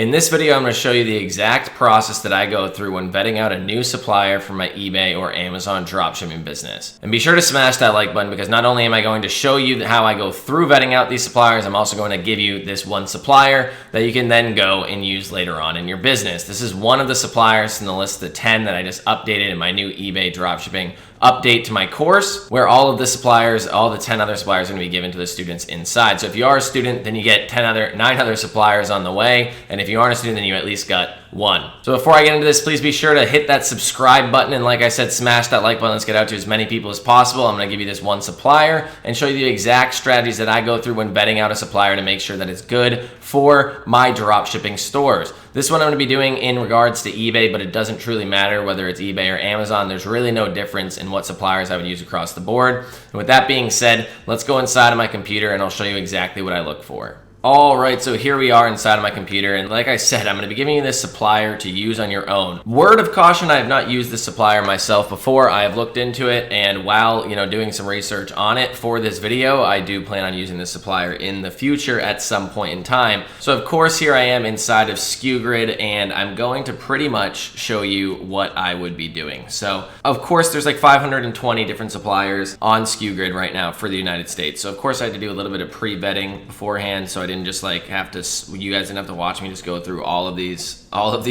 In this video, I'm going to show you the exact process that I go through when vetting out a new supplier for my eBay or Amazon dropshipping business. And be sure to smash that like button, because not only am I going to show you how I go through vetting out these suppliers, I'm also going to give you this one supplier that you can then go and use later on in your business. This is one of the suppliers in the list of the 10 that I just updated in my new eBay dropshipping update to my course, where all of the suppliers, all the 10 other suppliers are going to be given to the students inside. So if you are a student, then you get 9 other suppliers on the way. And if you aren't a student, then you at least got one. So before I get into this, please be sure to hit that subscribe button. And like I said, smash that like button. Let's get out to as many people as possible. I'm going to give you this one supplier and show you the exact strategies that I go through when vetting out a supplier to make sure that it's good for my dropshipping stores. This one I'm going to be doing in regards to eBay, but it doesn't truly matter whether it's eBay or Amazon. There's really no difference in what suppliers I would use across the board. And with that being said, let's go inside of my computer and I'll show you exactly what I look for. All right, so here we are inside of my computer, and like I said, I'm going to be giving you this supplier to use on your own. Word of caution, I have not used this supplier myself before. I have looked into it, and while doing some research on it for this video, I do plan on using this supplier in the future at some point in time. So of course, here I am inside of SKUGrid, and I'm going to pretty much show you what I would be doing. So of course, there's like 520 different suppliers on SKUGrid right now for the United States. So of course, I had to do a little bit of pre-vetting beforehand, so I didn't just like you guys didn't have to watch me just go through all of these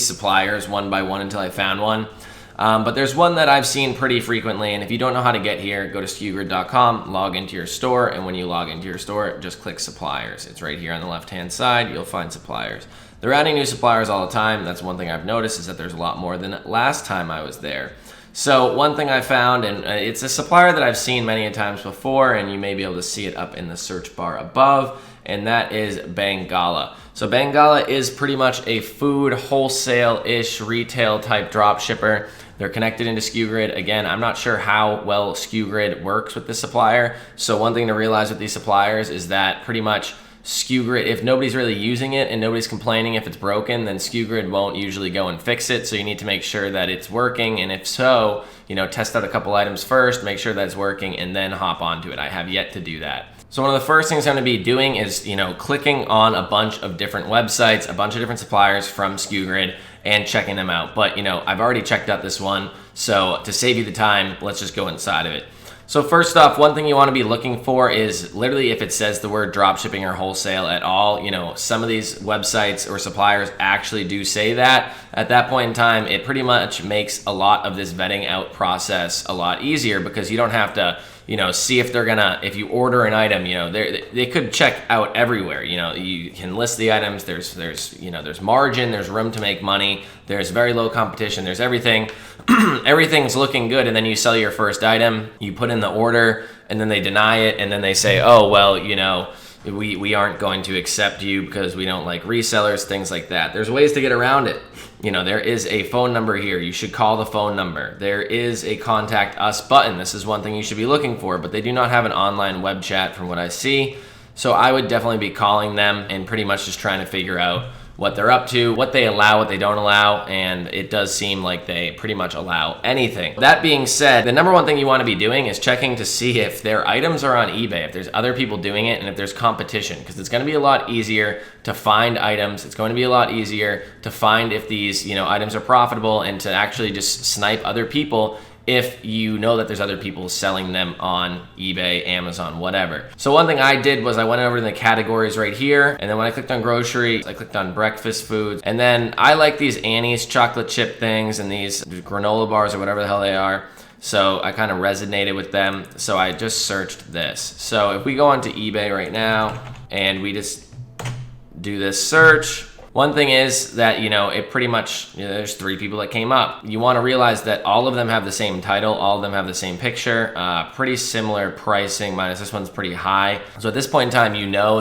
suppliers one by one until I found one. But there's one that I've seen pretty frequently, and if you don't know how to get here, go to skugrid.com, log into your store, and when you log into your store, just click suppliers. It's right here on the left-hand side. You'll find suppliers. They're adding new suppliers all the time. That's one thing I've noticed, is that there's a lot more than last time I was there. So one thing I found, and it's a supplier that I've seen many a times before, and you may be able to see it up in the search bar above, and that is Bangala. So Bangala is pretty much a food wholesale-ish retail type drop shipper. They're connected into SKUGrid. Again, I'm not sure how well SKUGrid works with this supplier. So one thing to realize with these suppliers is that pretty much SKUGrid, if nobody's really using it and nobody's complaining if it's broken, then SKUGrid won't usually go and fix it. So you need to make sure that it's working, and if so, test out a couple items first, make sure that it's working, and then hop onto it. I have yet to do that. So one of the first things I'm going to be doing is, clicking on a bunch of different websites, a bunch of different suppliers from SKUGrid, and checking them out. But, I've already checked out this one, so to save you the time, let's just go inside of it. So first off, one thing you want to be looking for is literally if it says the word dropshipping or wholesale at all. Some of these websites or suppliers actually do say that. At that point in time, it pretty much makes a lot of this vetting out process a lot easier, because you don't have to see if they're gonna, if you order an item, they could check out everywhere. You can list the items. There's margin. There's room to make money. There's very low competition. There's everything. Everything's looking good, and then you sell your first item. You put in the order, and then they deny it, and then they say, oh well, we aren't going to accept you because we don't like resellers, things like that. There's ways to get around it. There is a phone number here. You should call the phone number. There is a contact us button. This is one thing you should be looking for, but they do not have an online web chat from what I see. So I would definitely be calling them and pretty much just trying to figure out what they're up to, what they allow, what they don't allow, and it does seem like they pretty much allow anything. That being said, the number one thing you want to be doing is checking to see if their items are on eBay, if there's other people doing it, and if there's competition, because it's going to be a lot easier to find items. It's going to be a lot easier to find if these items are profitable, and to actually just snipe other people if you know that there's other people selling them on eBay, Amazon, whatever. So one thing I did was I went over to the categories right here, and then when I clicked on grocery, I clicked on breakfast foods, and then I like these Annie's chocolate chip things and these granola bars or whatever the hell they are. So I kind of resonated with them, so I just searched this. So if we go onto eBay right now and we just do this search, one thing is that, it pretty much, there's 3 people that came up. You want to realize that all of them have the same title, all of them have the same picture, pretty similar pricing, minus this one's pretty high. So at this point in time,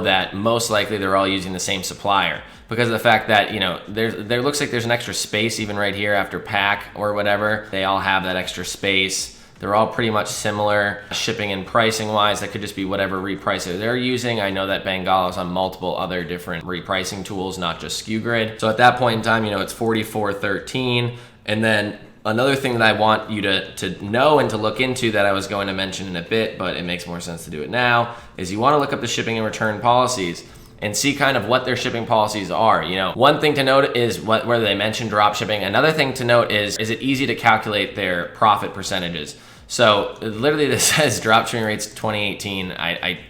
that most likely they're all using the same supplier, because of the fact that, there looks like there's an extra space even right here after pack or whatever. They all have that extra space. They're all pretty much similar shipping and pricing wise. That could just be whatever repricer they're using. I know that Bangala is on multiple other different repricing tools, not just SKUGrid. So at that point in time, it's $44.13. And then another thing that I want you to know and to look into that I was going to mention in a bit, but it makes more sense to do it now, is you want to look up the shipping and return policies. and see kind of what their shipping policies are. One thing to note is whether they mention drop shipping. Another thing to note is it easy to calculate their profit percentages? So literally this says drop shipping rates 2018.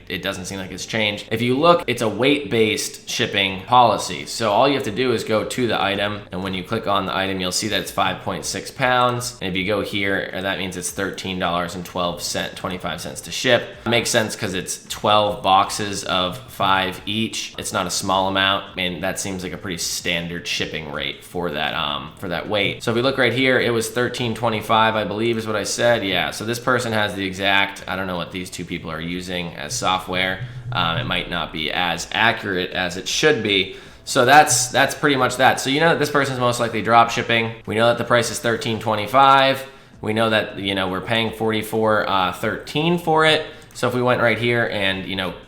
It doesn't seem like it's changed. If you look, it's a weight-based shipping policy. So all you have to do is go to the item, and when you click on the item, you'll see that it's 5.6 pounds. And if you go here, that means it's $13.25 to ship. It makes sense because it's 12 boxes of 5 each. It's not a small amount, and that seems like a pretty standard shipping rate for that weight. So if we look right here, it was $13.25, I believe is what I said. Yeah. So this person has the exact, I don't know what these two people are using as software. It might not be as accurate as it should be. So that's pretty much that. So you know that this person's most likely drop shipping. We know that the price is $13.25. We know that, we're paying $44.13 for it. So if we went right here and,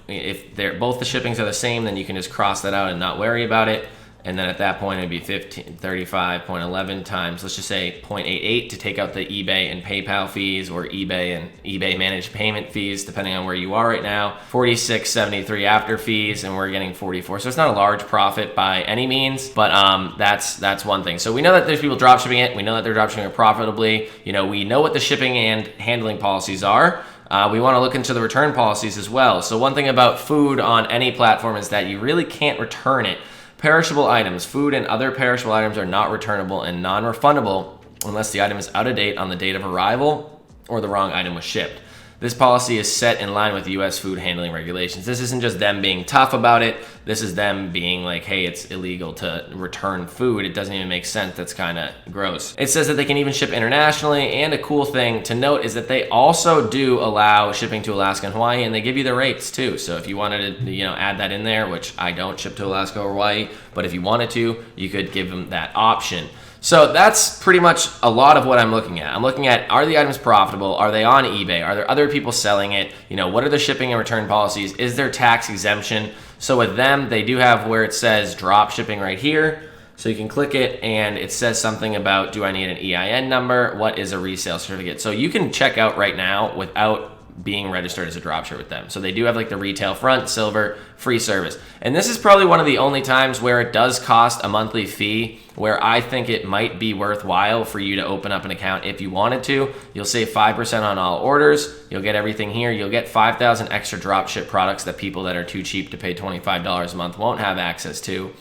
if both the shippings are the same, then you can just cross that out and not worry about it. And then at that point, it'd be 35.11 times, let's just say 0.88 to take out the eBay and PayPal fees, or eBay and eBay managed payment fees, depending on where you are right now. 46.73 after fees, and we're getting 44. So it's not a large profit by any means, but that's one thing. So we know that there's people drop shipping it. We know that they're drop shipping it profitably. We know what the shipping and handling policies are. We want to look into the return policies as well. So one thing about food on any platform is that you really can't return it. Perishable items, food and other perishable items are not returnable and non-refundable unless the item is out of date on the date of arrival or the wrong item was shipped. This policy is set in line with U.S. food handling regulations. This isn't just them being tough about it. This is them being like, hey, it's illegal to return food. It doesn't even make sense. That's kind of gross. It says that they can even ship internationally. And a cool thing to note is that they also do allow shipping to Alaska and Hawaii, and they give you the rates too. So if you wanted to, add that in there, which I don't ship to Alaska or Hawaii, but if you wanted to, you could give them that option. So that's pretty much a lot of what I'm looking at. I'm looking at, are the items profitable? Are they on eBay? Are there other people selling it? What are the shipping and return policies? Is there tax exemption? So with them, they do have where it says drop shipping right here. So you can click it and it says something about, do I need an EIN number? What is a resale certificate? So you can check out right now without being registered as a dropshipper with them. So they do have like the retail front, silver, free service. And this is probably one of the only times where it does cost a monthly fee, where I think it might be worthwhile for you to open up an account if you wanted to. You'll save 5% on all orders. You'll get everything here. You'll get 5,000 extra dropship products that people that are too cheap to pay $25 a month won't have access to.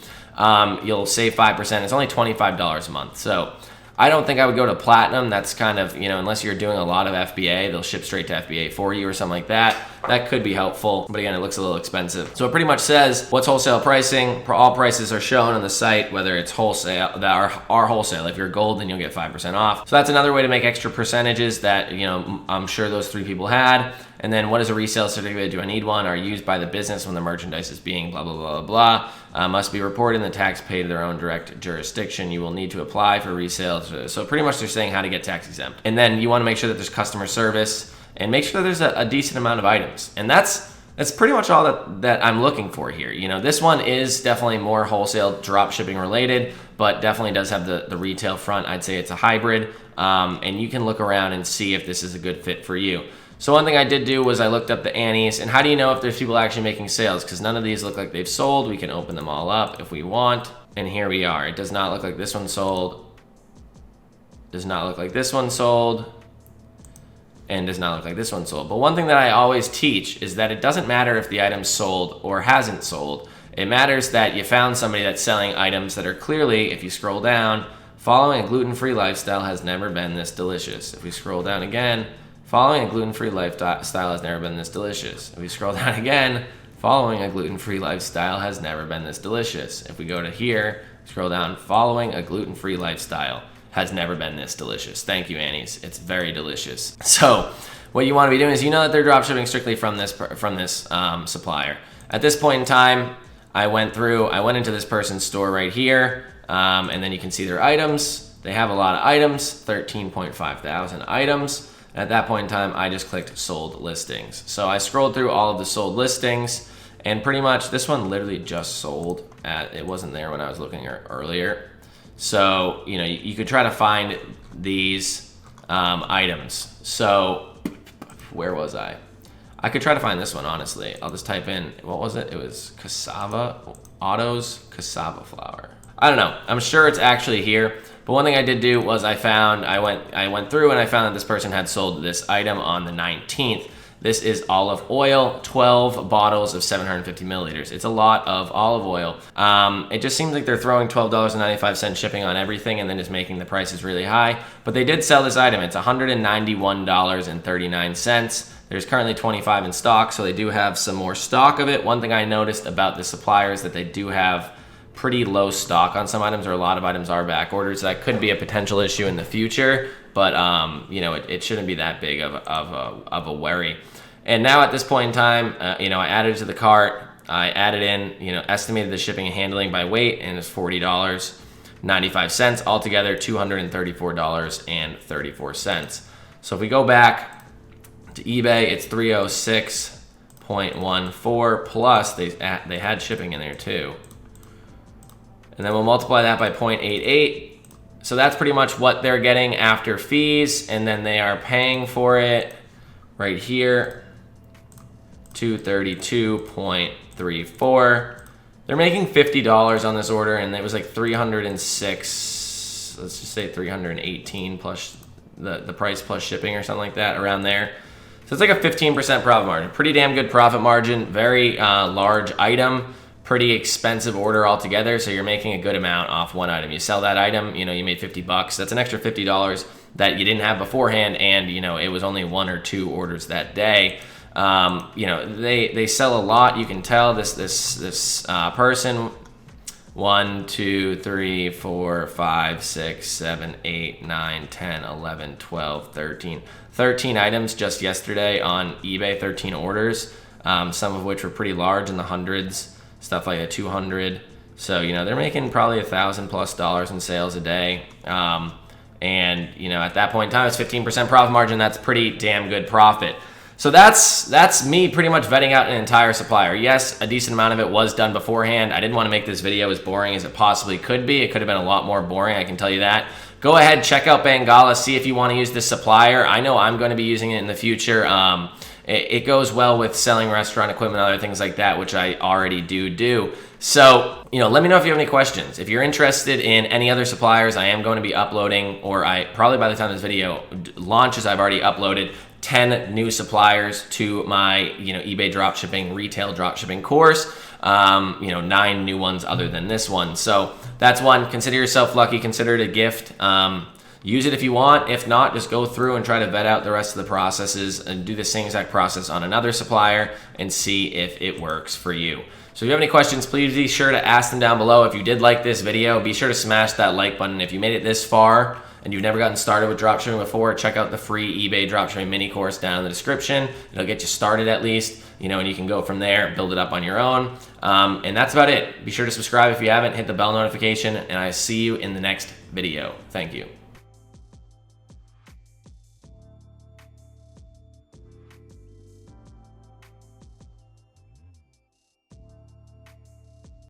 You'll save 5%. It's only $25 a month. So I don't think I would go to platinum. That's kind of, unless you're doing a lot of FBA, they'll ship straight to FBA for you or something like that. That could be helpful, but again, it looks a little expensive. So it pretty much says what's wholesale pricing. All prices are shown on the site, whether it's wholesale, that are wholesale. If you're gold, then you'll get 5% off. So that's another way to make extra percentages that, I'm sure those 3 people had. And then what is a resale certificate? Do I need one? Are used by the business when the merchandise is being blah, blah, blah, blah, blah. Must be reported in the tax paid to their own direct jurisdiction. You will need to apply for resale. So pretty much they're saying how to get tax exempt. And then you want to make sure that there's customer service and make sure that there's a decent amount of items. And that's pretty much all that I'm looking for here. This one is definitely more wholesale drop shipping related, but definitely does have the retail front. I'd say it's a hybrid. And you can look around and see if this is a good fit for you. So one thing I did do was I looked up the Annies, and how do you know if there's people actually making sales? Because none of these look like they've sold. We can open them all up if we want, and here we are. It does not look like this one sold. Does not look like this one sold. And does not look like this one sold. But one thing that I always teach is that it doesn't matter if the item sold or hasn't sold. It matters that you found somebody that's selling items that are clearly, if you scroll down, following a gluten-free lifestyle has never been this delicious. If we scroll down again, following a gluten-free lifestyle has never been this delicious. If we scroll down again, following a gluten-free lifestyle has never been this delicious. If we go to here, scroll down, following a gluten-free lifestyle has never been this delicious. Thank you, Annies. It's very delicious. So what you want to be doing is, that they're drop shipping strictly from this supplier. At this point in time, I went into this person's store right here, and then you can see their items. They have a lot of items, 13.5 thousand items. At that point in time, I just clicked sold listings. So I scrolled through all of the sold listings, and pretty much this one literally just sold. It wasn't there when I was looking earlier. So, you could try to find these items. So where was I? I could try to find this one, honestly. I'll just type in, what was it? It was cassava, Autos cassava flour. I don't know. I'm sure it's actually here. But one thing I did do was I went through and I found that this person had sold this item on the 19th. This is olive oil, 12 bottles of 750 milliliters. It's a lot of olive oil. It just seems like they're throwing $12.95 shipping on everything and then just making the prices really high. But they did sell this item. It's $191.39. There's currently 25 in stock, so they do have some more stock of it. One thing I noticed about the Supplier is that they do have pretty low stock on some items, or a lot of items are back ordered, so that could be a potential issue in the future. But it shouldn't be that big of a worry. And now at this point in time, I added it to the cart. I added in, estimated the shipping and handling by weight, and it's $40.95 altogether, $234.34. So if we go back to eBay, it's 306.14 plus they had shipping in there too. And then we'll multiply that by 0.88. So that's pretty much what they're getting after fees, and then they are paying for it right here, $232.34. They're making $50 on this order, and it was like 306, let's just say 318 plus the price plus shipping or something like that, around there. So it's like a 15% profit margin. Pretty damn good profit margin. Very large item. Pretty expensive order altogether. So you're making a good amount off one item. You sell that item, you made $50. That's an extra $50 that you didn't have beforehand, and it was only 1 or 2 orders that day. They sell a lot. You can tell this person. 1, 2, 3, 4, 5, 6, 7, 8, 9, 10, 11, 12, 13 items just yesterday on eBay, 13 orders, some of which were pretty large in the hundreds, stuff like a 200. So, they're making probably $1,000+ in sales a day. At that point in time, it's 15% profit margin. That's pretty damn good profit. So that's me pretty much vetting out an entire Supplier. Yes, a decent amount of it was done beforehand. I didn't want to make this video as boring as it possibly could be. It could have been a lot more boring, I can tell you that. Go ahead, check out Bengala, see if you want to use this Supplier. I know I'm going to be using it in the future. It goes well with selling restaurant equipment and other things like that, which I already do. So, let me know if you have any questions. If you're interested in any other Suppliers, I am going to be uploading, or probably by the time this video launches, I've already uploaded 10 new Suppliers to my, eBay dropshipping, retail dropshipping course. 9 new ones other than this one. So that's one. Consider yourself lucky. Consider it a gift. Use it if you want. If not, just go through and try to vet out the rest of the processes and do the same exact process on another Supplier and see if it works for you. So if you have any questions, please be sure to ask them down below. If you did like this video, be sure to smash that like button. If you made it this far and you've never gotten started with dropshipping before, check out the free eBay dropshipping mini course down in the description. It'll get you started at least, and you can go from there, build it up on your own. And that's about it. Be sure to subscribe if you haven't, hit the bell notification, and I see you in the next video. Thank you.